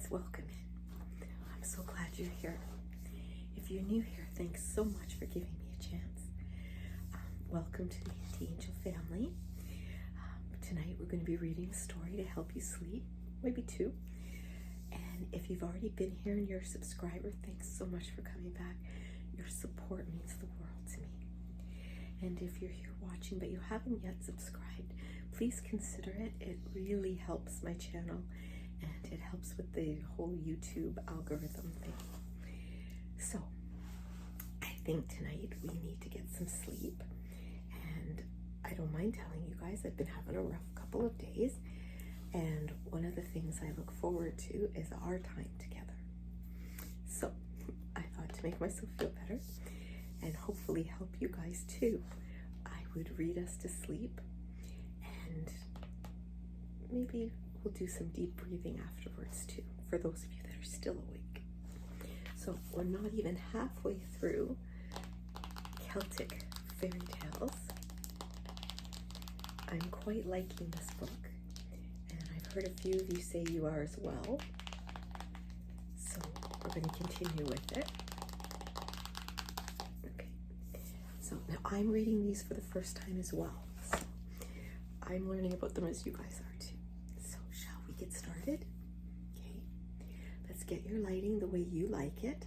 welcome in. I'm so glad you're here. If you're new here, thanks so much for giving me a chance. Welcome to the Angel family. Tonight we're going to be reading a story to help you sleep, maybe two. And if you've already been here and you're a subscriber, thanks so much for coming back. Your support means the world to me. And if you're here watching but you haven't yet subscribed, please consider it. It really helps my channel and it helps with the whole YouTube algorithm thing. So, I think tonight we need to get some sleep. And I don't mind telling you guys, I've been having a rough couple of days. And one of the things I look forward to is our time together. So, I thought to make myself feel better and hopefully help you guys too, I would read us to sleep, and maybe we'll do some deep breathing afterwards too, for those of you that are still awake. So we're not even halfway through Celtic fairy tales. I'm quite liking this book, and I've heard a few of you say you are as well. So we're going to continue with it. So now I'm reading these for the first time as well. So I'm learning about them as you guys are too. So shall we get started? Okay. Let's get your lighting the way you like it.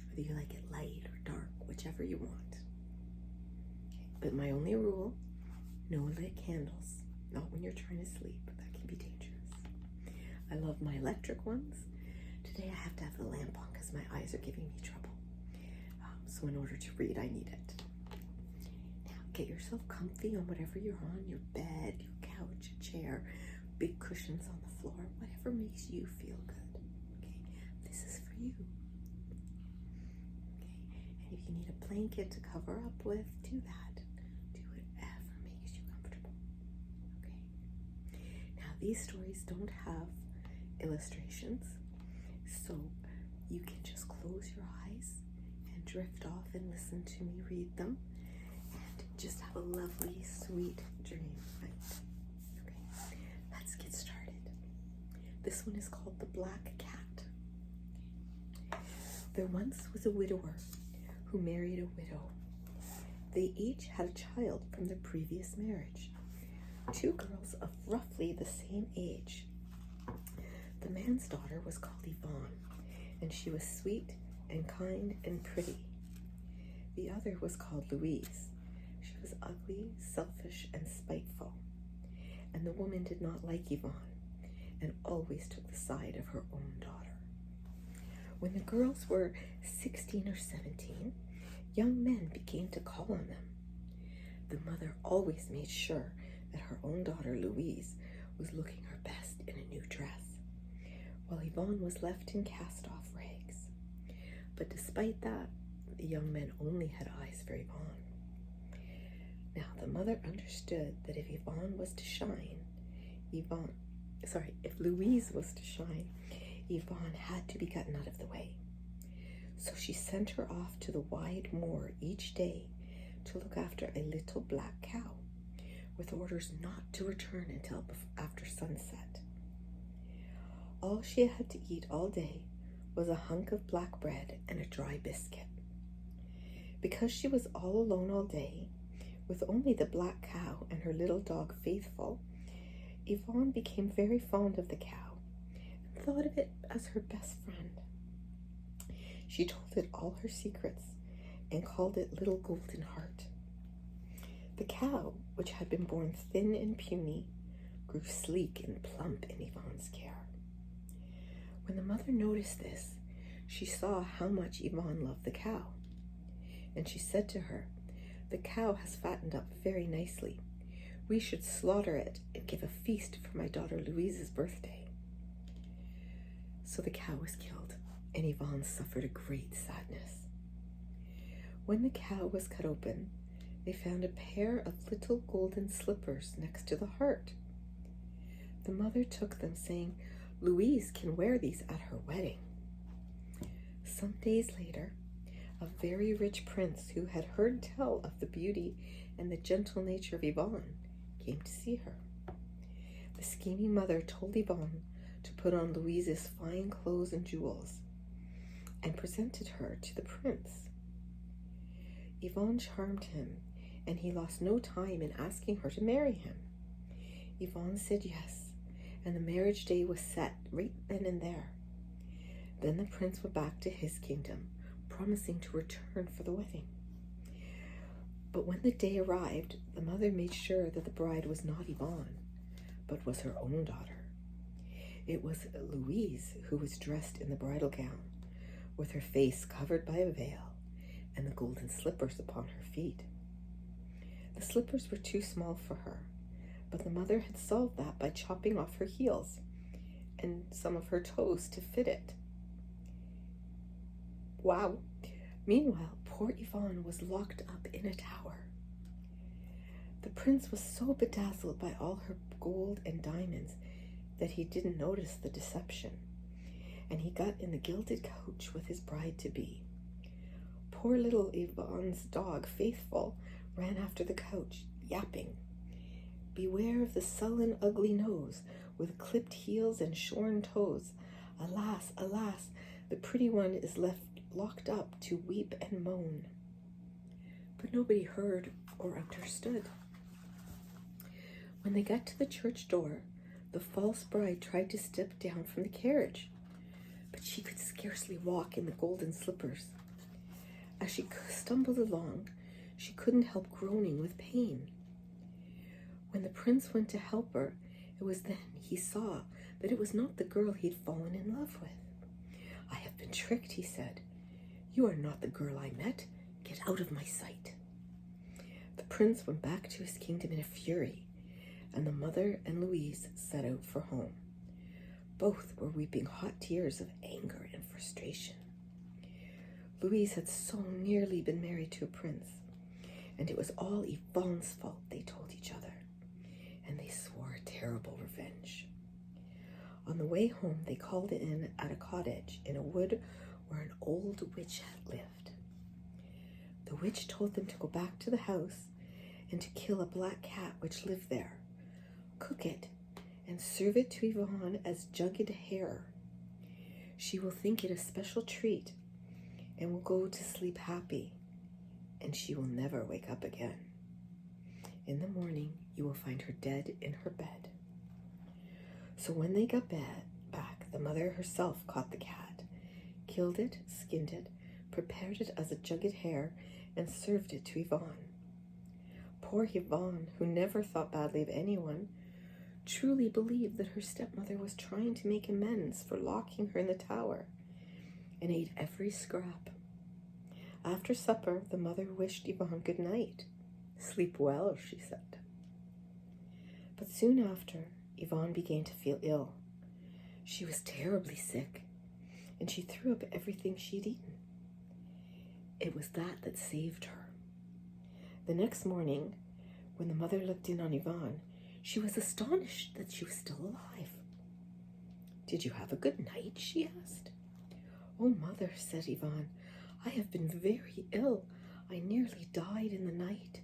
Whether you like it light or dark, whichever you want. Okay. But my only rule, no lit candles. Not when you're trying to sleep. That can be dangerous. I love my electric ones. Today I have to have the lamp on because my eyes are giving me trouble. So in order to read, I need it. Now, get yourself comfy on whatever you're on, your bed, your couch, a chair, big cushions on the floor, whatever makes you feel good. Okay, this is for you. Okay, and if you need a blanket to cover up with, do that. Do whatever makes you comfortable. Okay. Now, these stories don't have illustrations, so you can just close your eyes and drift off and listen to me read them and just have a lovely, sweet dream, right? Okay, let's get started. This one is called The Black Cat. There once was a widower who married a widow. They each had a child from their previous marriage, two girls of roughly the same age. The man's daughter was called Yvonne, and she was sweet and kind and pretty. The other was called Louise. She was ugly, selfish, and spiteful. And the woman did not like Yvonne and always took the side of her own daughter. When the girls were 16 or 17, young men began to call on them. The mother always made sure that her own daughter Louise was looking her best in a new dress, while Yvonne was left in cast-off rags. But despite that, the young men only had eyes for Yvonne. Now, the mother understood that if Louise was to shine, Yvonne had to be gotten out of the way. So she sent her off to the wide moor each day to look after a little black cow, with orders not to return until after sunset. All she had to eat all day was a hunk of black bread and a dry biscuit. Because she was all alone all day, with only the black cow and her little dog Faithful, Yvonne became very fond of the cow and thought of it as her best friend. She told it all her secrets and called it Little Golden Heart. The cow, which had been born thin and puny, grew sleek and plump in Yvonne's care. When the mother noticed this, she saw how much Yvonne loved the cow, and she said to her, "The cow has fattened up very nicely. We should slaughter it and give a feast for my daughter Louise's birthday." So the cow was killed, and Yvonne suffered a great sadness. When the cow was cut open, they found a pair of little golden slippers next to the heart. The mother took them, saying, "Louise can wear these at her wedding." Some days later, a very rich prince who had heard tell of the beauty and the gentle nature of Yvonne came to see her. The scheming mother told Yvonne to put on Louise's fine clothes and jewels, and presented her to the prince. Yvonne charmed him, and he lost no time in asking her to marry him. Yvonne said yes, and the marriage day was set right then and there. Then the prince went back to his kingdom, promising to return for the wedding. But when the day arrived, the mother made sure that the bride was not Yvonne, but was her own daughter. It was Louise who was dressed in the bridal gown, with her face covered by a veil and the golden slippers upon her feet. The slippers were too small for her, but the mother had solved that by chopping off her heels and some of her toes to fit it. Wow! Meanwhile, poor Yvonne was locked up in a tower. The prince was so bedazzled by all her gold and diamonds that he didn't notice the deception, and he got in the gilded coach with his bride-to-be. Poor little Yvonne's dog, Faithful, ran after the coach, yapping, "Beware of the sullen, ugly nose, with clipped heels and shorn toes. Alas, alas, the pretty one is left locked up to weep and moan." But nobody heard or understood. When they got to the church door, the false bride tried to step down from the carriage, but she could scarcely walk in the golden slippers. As she stumbled along, she couldn't help groaning with pain. When the prince went to help her, it was then he saw that it was not the girl he'd fallen in love with. "I have been tricked," he said. "You are not the girl I met. Get out of my sight." The prince went back to his kingdom in a fury, and the mother and Louise set out for home. Both were weeping hot tears of anger and frustration. Louise had so nearly been married to a prince, and it was all Yvonne's fault, they told each other, and they swore a terrible revenge. On the way home, they called in at a cottage in a wood where an old witch had lived. The witch told them to go back to the house and to kill a black cat which lived there, cook it, and serve it to Yvonne as jugged hare. She will think it a special treat and will go to sleep happy, and she will never wake up again. In the morning, you will find her dead in her bed. So when they got back, the mother herself caught the cat, killed it, skinned it, prepared it as a jugged hare, and served it to Yvonne. Poor Yvonne, who never thought badly of anyone, truly believed that her stepmother was trying to make amends for locking her in the tower, and ate every scrap. After supper, the mother wished Yvonne good night. "Sleep well," she said. But soon after, Yvonne began to feel ill. She was terribly sick, and she threw up everything she'd eaten. It was that saved her. The next morning, when the mother looked in on Yvonne, she was astonished that she was still alive. "Did you have a good night?" she asked. "Oh, mother," said Yvonne, "I have been very ill. I nearly died in the night."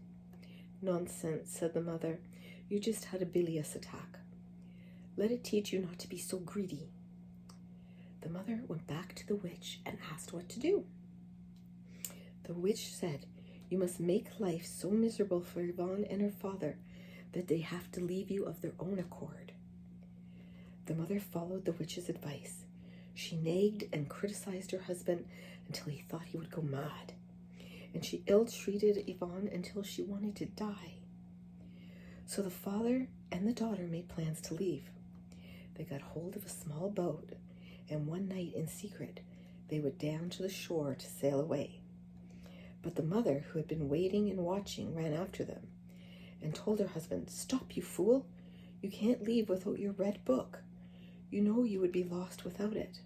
"Nonsense," said the mother. "You just had a bilious attack. Let it teach you not to be so greedy." The mother went back to the witch and asked what to do. The witch said, "You must make life so miserable for Yvonne and her father that they have to leave you of their own accord." The mother followed the witch's advice. She nagged and criticized her husband until he thought he would go mad, and she ill-treated Yvonne until she wanted to die. So the father and the daughter made plans to leave. They got hold of a small boat, and one night in secret they went down to the shore to sail away. But the mother, who had been waiting and watching, ran after them and told her husband, "Stop, you fool! You can't leave without your red book. You know you would be lost without it."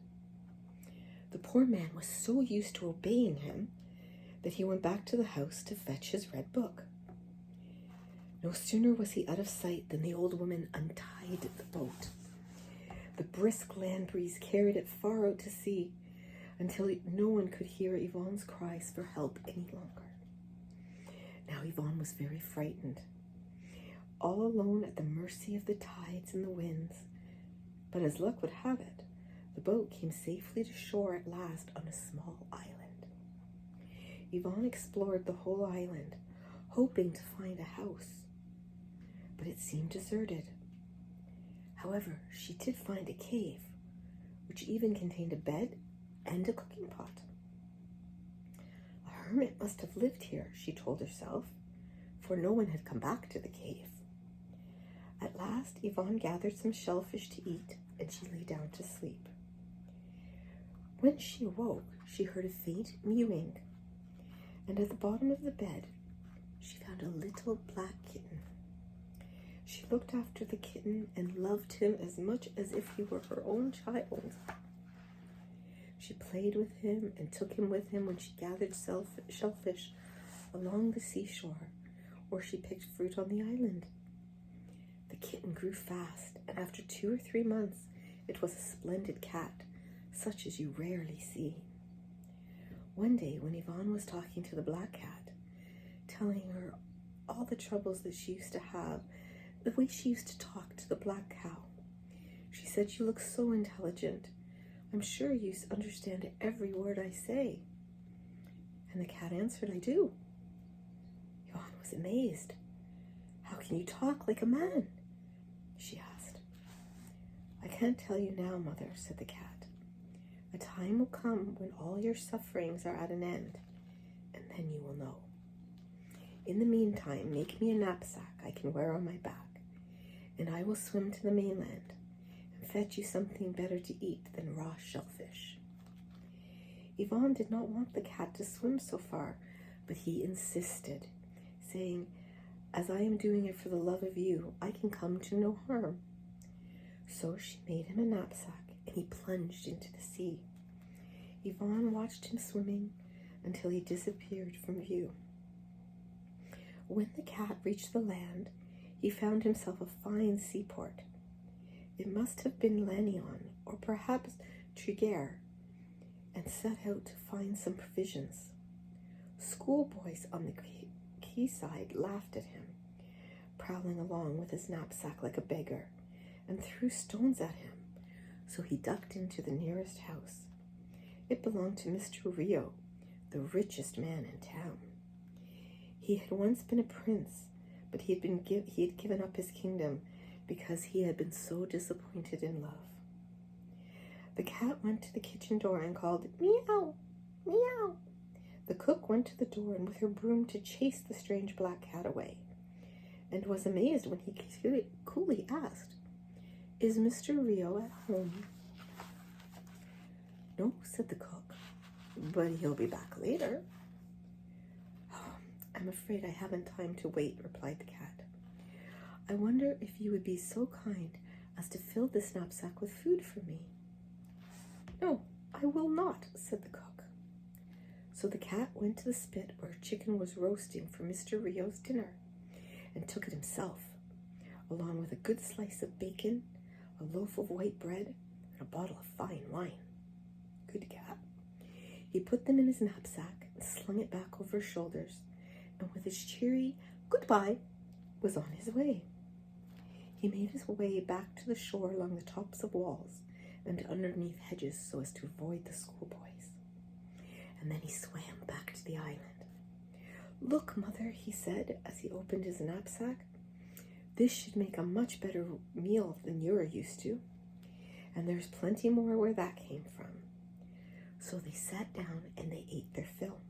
The poor man was so used to obeying him that he went back to the house to fetch his red book. No sooner was he out of sight than the old woman untied the boat. The brisk land breeze carried it far out to sea until no one could hear Yvonne's cries for help any longer. Now Yvonne was very frightened. All alone at the mercy of the tides and the winds, But as luck would have it, the boat came safely to shore at last on a small island. Yvonne explored the whole island, hoping to find a house, but it seemed deserted. However, she did find a cave, which even contained a bed and a cooking pot. A hermit must have lived here, she told herself, for no one had come back to the cave. At last, Yvonne gathered some shellfish to eat, and she lay down to sleep. When she awoke, she heard a faint mewing, and at the bottom of the bed, she found a little black kitten. She looked after the kitten and loved him as much as if he were her own child. She played with him and took him with him when she gathered shellfish along the seashore, or she picked fruit on the island. The kitten grew fast, and after 2 or 3 months, it was a splendid cat, such as you rarely see. One day, when Yvonne was talking to the black cat, telling her all the troubles that she used to have, the way she used to talk to the black cow, she said, "You look so intelligent. I'm sure you understand every word I say." And the cat answered, "I do." Yvonne was amazed. "How can you talk like a man?" she asked. "I can't tell you now, mother," said the cat. "A time will come when all your sufferings are at an end, and then you will know. In the meantime, make me a knapsack I can wear on my back, and I will swim to the mainland and fetch you something better to eat than raw shellfish." Yvonne did not want the cat to swim so far, but he insisted, saying, "As I am doing it for the love of you, I can come to no harm." So she made him a knapsack, and he plunged into the sea. Yvonne watched him swimming until he disappeared from view. When the cat reached the land, he found himself a fine seaport. It must have been Lannion, or perhaps Tregear, and set out to find some provisions. Schoolboys on the quayside laughed at him, prowling along with his knapsack like a beggar, and threw stones at him, so he ducked into the nearest house. It belonged to Mr. Rio, the richest man in town. He had once been a prince, but he had given up his kingdom because he had been so disappointed in love. The cat went to the kitchen door and called, "Meow, meow." The cook went to the door and with her broom to chase the strange black cat away, and was amazed when he coolly asked, "Is Mr. Rio at home?" "No," said the cook, "but he'll be back later." "Oh, I'm afraid I haven't time to wait," replied the cat. "I wonder if you would be so kind as to fill this knapsack with food for me." "No, I will not," said the cook. So the cat went to the spit where a chicken was roasting for Mr. Rio's dinner, and took it himself, along with a good slice of bacon, a loaf of white bread, and a bottle of fine wine. Good cat. He put them in his knapsack and slung it back over his shoulders, and with his cheery "goodbye" was on his way. He made his way back to the shore along the tops of walls and underneath hedges so as to avoid the schoolboys. And then he swam back to the island. "Look, mother," he said as he opened his knapsack. "This should make a much better meal than you're used to. And there's plenty more where that came from." So they sat down and they ate their fill.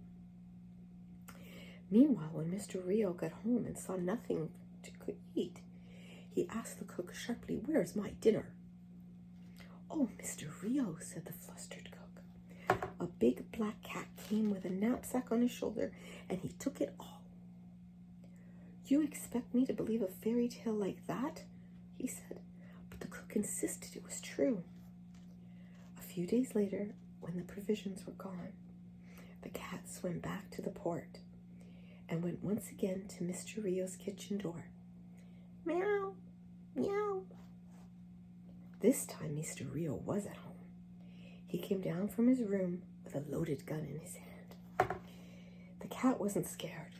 Meanwhile, when Mr. Rio got home and saw nothing to eat, he asked the cook sharply, "Where's my dinner?" "Oh, Mr. Rio," said the flustered cook, "a big black cat came with a knapsack on his shoulder and he took it all." "You expect me to believe a fairy tale like that?" he said, but the cook insisted it was true. A few days later, when the provisions were gone, the cat swam back to the port and went once again to Mr. Rio's kitchen door. "Meow, meow." This time Mr. Rio was at home. He came down from his room with a loaded gun in his hand. The cat wasn't scared.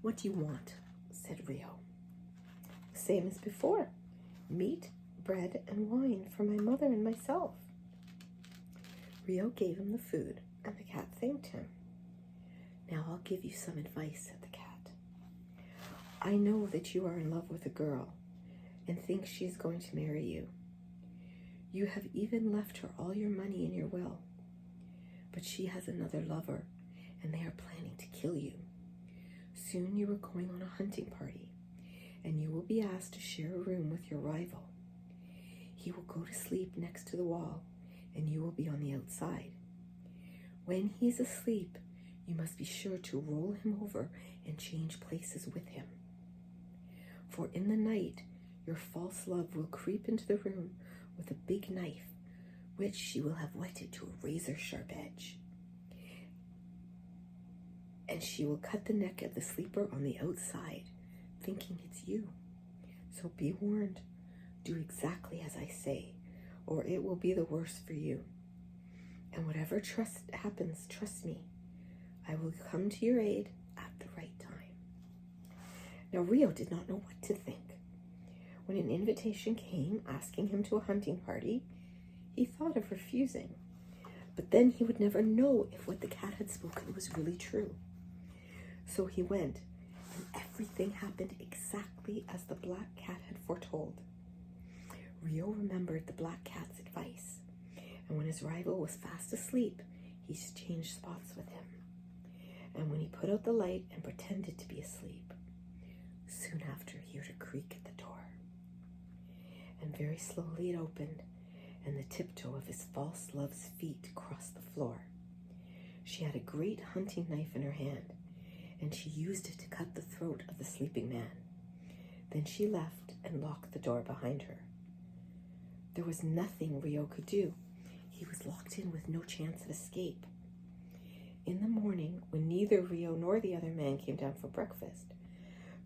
"What do you want?" said Rio. "The same as before. Meat, bread and wine for my mother and myself." Rio gave him the food, and the cat thanked him. "Now I'll give you some advice," said the cat. "I know that you are in love with a girl and think she is going to marry you. You have even left her all your money in your will. But she has another lover, and they are planning to kill you. Soon you are going on a hunting party, and you will be asked to share a room with your rival. He will go to sleep next to the wall, and you will be on the outside. When he is asleep, you must be sure to roll him over and change places with him. For in the night, your false love will creep into the room with a big knife, which she will have whetted to a razor-sharp edge. And she will cut the neck of the sleeper on the outside, thinking it's you. So be warned. Do exactly as I say, or it will be the worse for you. And whatever happens, trust me, I will come to your aid at the right time." Now Rio did not know what to think. When an invitation came asking him to a hunting party, he thought of refusing. But then he would never know if what the cat had spoken was really true. So he went, and everything happened exactly as the black cat had foretold. Rio remembered the black cat's advice, and when his rival was fast asleep, he changed spots with him. And when he put out the light and pretended to be asleep, soon after he heard a creak at the door. And very slowly it opened, and the tiptoe of his false love's feet crossed the floor. She had a great hunting knife in her hand, and she used it to cut the throat of the sleeping man. Then she left and locked the door behind her. There was nothing Rio could do. He was locked in with no chance of escape. In the morning, when neither Rio nor the other man came down for breakfast,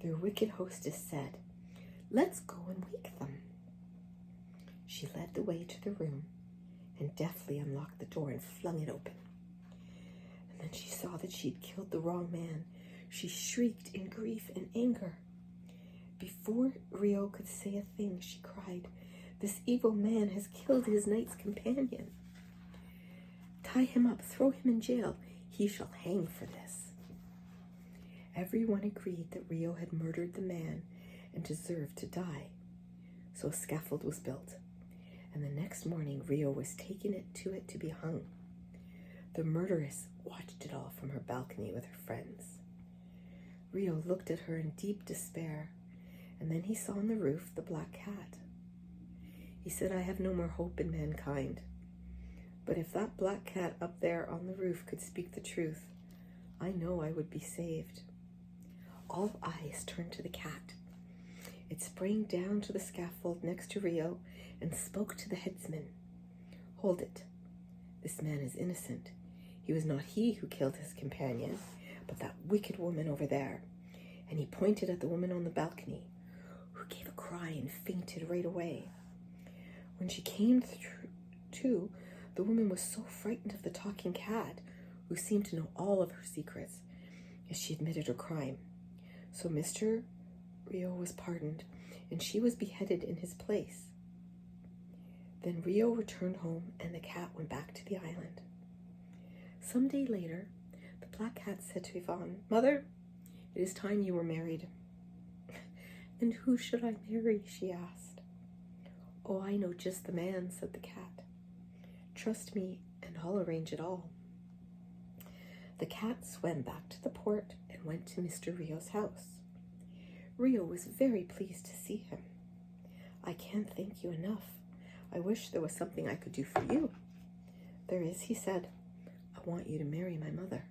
their wicked hostess said, "Let's go and wake them." She led the way to the room and deftly unlocked the door and flung it open. And then she saw that she'd killed the wrong man. She shrieked in grief and anger. Before Rio could say a thing, she cried, "This evil man has killed his knight's companion. Tie him up, throw him in jail. He shall hang for this." Everyone agreed that Rio had murdered the man and deserved to die. So a scaffold was built, and the next morning Rio was taken to it to be hung. The murderess watched it all from her balcony with her friends. Rio looked at her in deep despair, and then he saw on the roof the black cat. He said, "I have no more hope in mankind. But if that black cat up there on the roof could speak the truth, I know I would be saved." All eyes turned to the cat. It sprang down to the scaffold next to Rio and spoke to the headsman. "Hold it. This man is innocent. It was not he who killed his companion, but that wicked woman over there." And he pointed at the woman on the balcony, who gave a cry and fainted right away. When she came to, the woman was so frightened of the talking cat, who seemed to know all of her secrets, as she admitted her crime. So Mr. Rio was pardoned, and she was beheaded in his place. Then Rio returned home, and the cat went back to the island. Some day later, the black cat said to Yvonne, "Mother, it is time you were married." "And who should I marry?" she asked. "Oh, I know just the man," said the cat. "Trust me, and I'll arrange it all." The cat swam back to the port and went to Mr. Rio's house. Rio was very pleased to see him. "I can't thank you enough. I wish there was something I could do for you." "There is," he said. "I want you to marry my mother."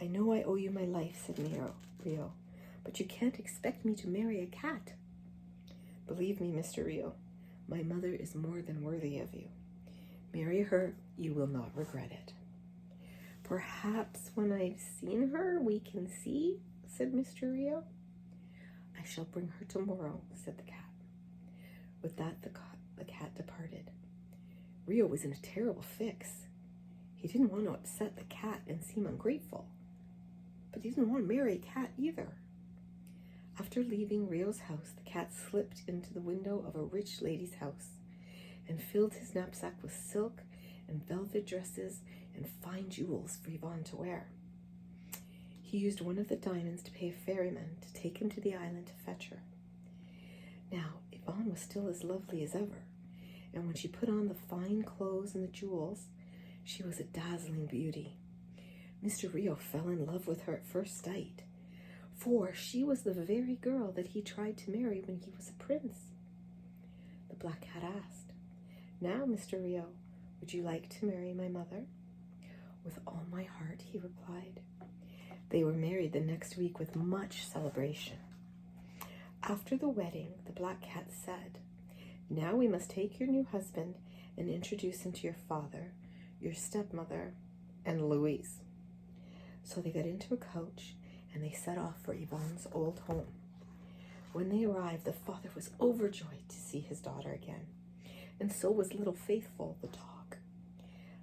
"I know I owe you my life," said Rio, "but you can't expect me to marry a cat." "Believe me, Mr. Rio, my mother is more than worthy of you. Marry her, you will not regret it." "Perhaps when I've seen her, we can see," said Mr. Rio. "I shall bring her tomorrow," said the cat. With that, the cat departed. Rio was in a terrible fix. He didn't want to upset the cat and seem ungrateful, but he didn't want to marry a cat either. After leaving Rio's house, the cat slipped into the window of a rich lady's house and filled his knapsack with silk and velvet dresses and fine jewels for Yvonne to wear. He used one of the diamonds to pay a ferryman to take him to the island to fetch her. Now, Yvonne was still as lovely as ever, and when she put on the fine clothes and the jewels, she was a dazzling beauty. Mr. Rio fell in love with her at first sight, for she was the very girl that he tried to marry when he was a prince. The black cat asked, "Now, Mr. Rio, would you like to marry my mother?" "With all my heart," he replied. They were married the next week with much celebration. After the wedding, the black cat said, "Now we must take your new husband and introduce him to your father, your stepmother, and Louise." So they got into a coach and they set off for Yvonne's old home. When they arrived, the father was overjoyed to see his daughter again, and so was little Faithful, the dog.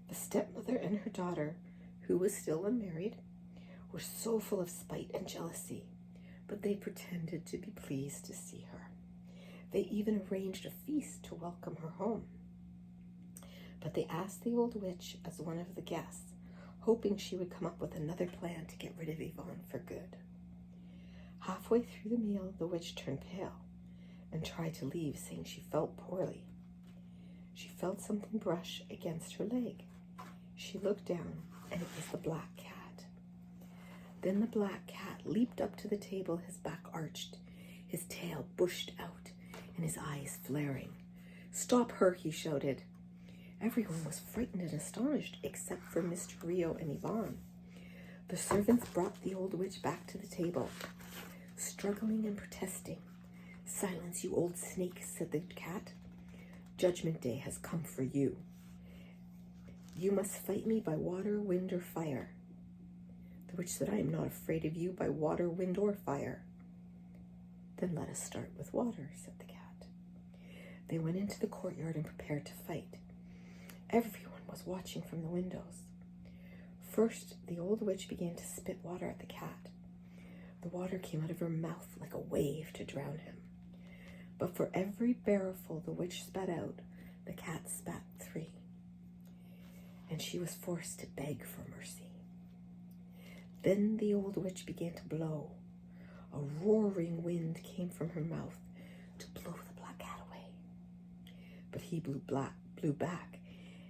The stepmother and her daughter, who was still unmarried, were so full of spite and jealousy, but they pretended to be pleased to see her. They even arranged a feast to welcome her home. But they asked the old witch as one of the guests, hoping she would come up with another plan to get rid of Yvonne for good. Halfway through the meal, the witch turned pale and tried to leave, saying she felt poorly. She felt something brush against her leg. She looked down, and it was the black cat. Then the black cat leaped up to the table, his back arched, his tail bushed out, and his eyes flaring. "Stop her!" he shouted. Everyone was frightened and astonished, except for Mr. Rio and Yvonne. The servants brought the old witch back to the table, struggling and protesting. "Silence, you old snake," said the cat. "Judgment Day has come for you. You must fight me by water, wind, or fire." The witch said, "I am not afraid of you by water, wind, or fire." "Then let us start with water," said the cat. They went into the courtyard and prepared to fight. Everyone was watching from the windows. First, the old witch began to spit water at the cat. The water came out of her mouth like a wave to drown him. But for every barrelful the witch spat out, the cat spat 3. And she was forced to beg for mercy. Then the old witch began to blow. A roaring wind came from her mouth to blow the black cat away. But he blew back,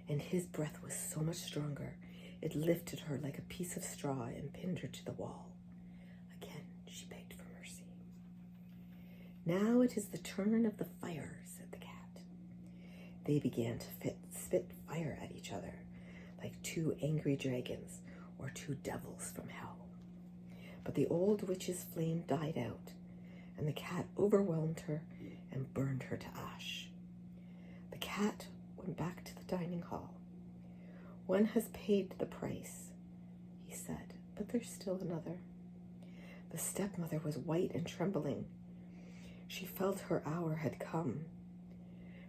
and his breath was so much stronger, it lifted her like a piece of straw and pinned her to the wall. Again, she begged for mercy. "Now it is the turn of the fire," said the cat. They began to spit fire at each other, like 2 angry dragons or 2 devils from hell. But the old witch's flame died out, and the cat overwhelmed her and burned her to ash. The cat went back to the dining hall. "One has paid the price," he said, "but there's still another." The stepmother was white and trembling. She felt her hour had come,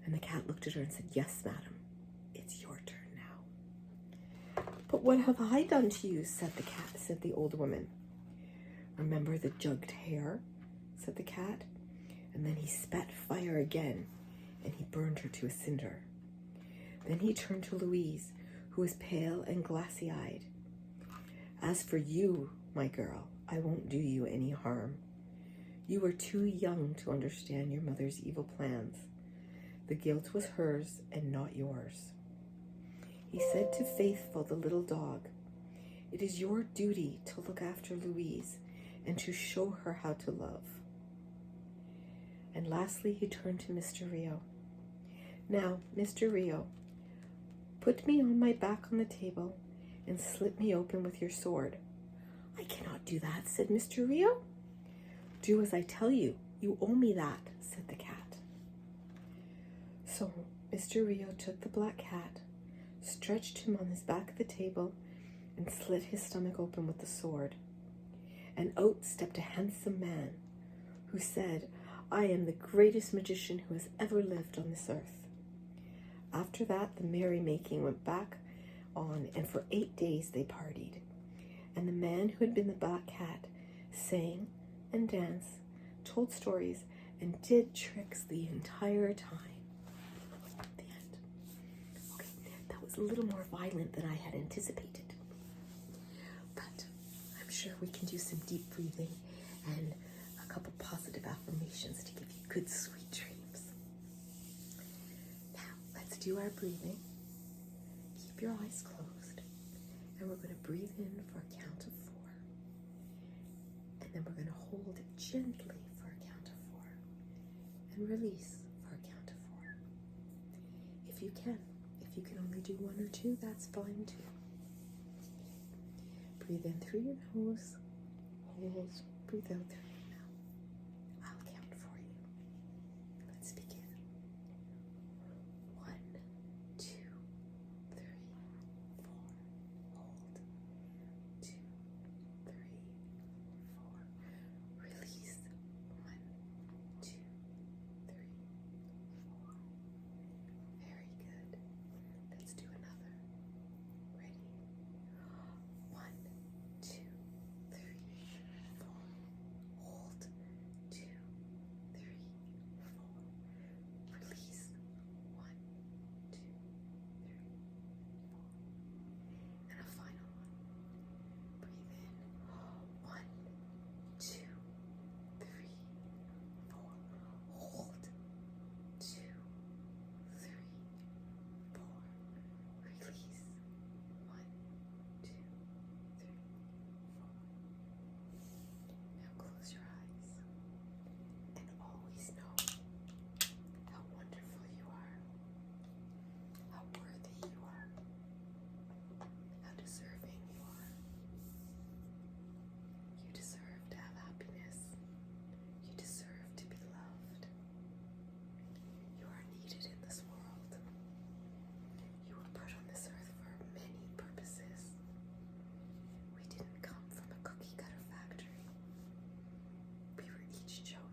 and the cat looked at her and said, "Yes, madam, it's your turn now." "But what have I done to you?" said the old woman. "Remember the jugged hare?" said the cat. And then he spat fire again, and he burned her to a cinder. Then he turned to Louise, who was pale and glassy-eyed. "As for you, my girl, I won't do you any harm. You are too young to understand your mother's evil plans. The guilt was hers and not yours." He said to Faithful, the little dog, "It is your duty to look after Louise and to show her how to love." And lastly, he turned to Mr. Rio. "Now, Mr. Rio, put me on my back on the table and slit me open with your sword." "I cannot do that," said Mr. Rio. "Do as I tell you. You owe me that," said the cat. So Mr. Rio took the black cat, stretched him on his back at the table, and slit his stomach open with the sword. And out stepped a handsome man who said, "I am the greatest magician who has ever lived on this earth." After that, the merrymaking went back on, and for 8 days they partied. And the man who had been the black cat sang and danced told stories, and did tricks the entire time. The end. Okay, that was a little more violent than I had anticipated. But I'm sure we can do some deep breathing and a couple positive affirmations to give you good, sweet dreams. Now, let's do our breathing. Keep your eyes closed. And we're going to breathe in for a count of 4. And then we're going to hold it gently for a count of 4. And release for a count of 4. If you can only do 1 or 2, that's fine too. Breathe in through your nose, hold, breathe out through your mouth. I'll count for you. Let's begin. 1, 2, 3, 4. Hold. 2, 3, 4. Release. 1, 2, 3, 4. Very good. Let's do another. Ready? 1, 2, 3, 4. Hold. 2, 3, 4. Release. 1, 2, 3, 4. And a final one. Breathe in. 1, 2, 3, 4. Hold. 2, 3, 4. Release. 1, 2, 3, 4. Now close your eyes and always know how wonderful you are, how worthy you are, how deserving you are. You deserve to have happiness. You deserve to be loved. You are needed in this world. You were put on this earth for many purposes. We didn't come from a cookie cutter factory. We were each chosen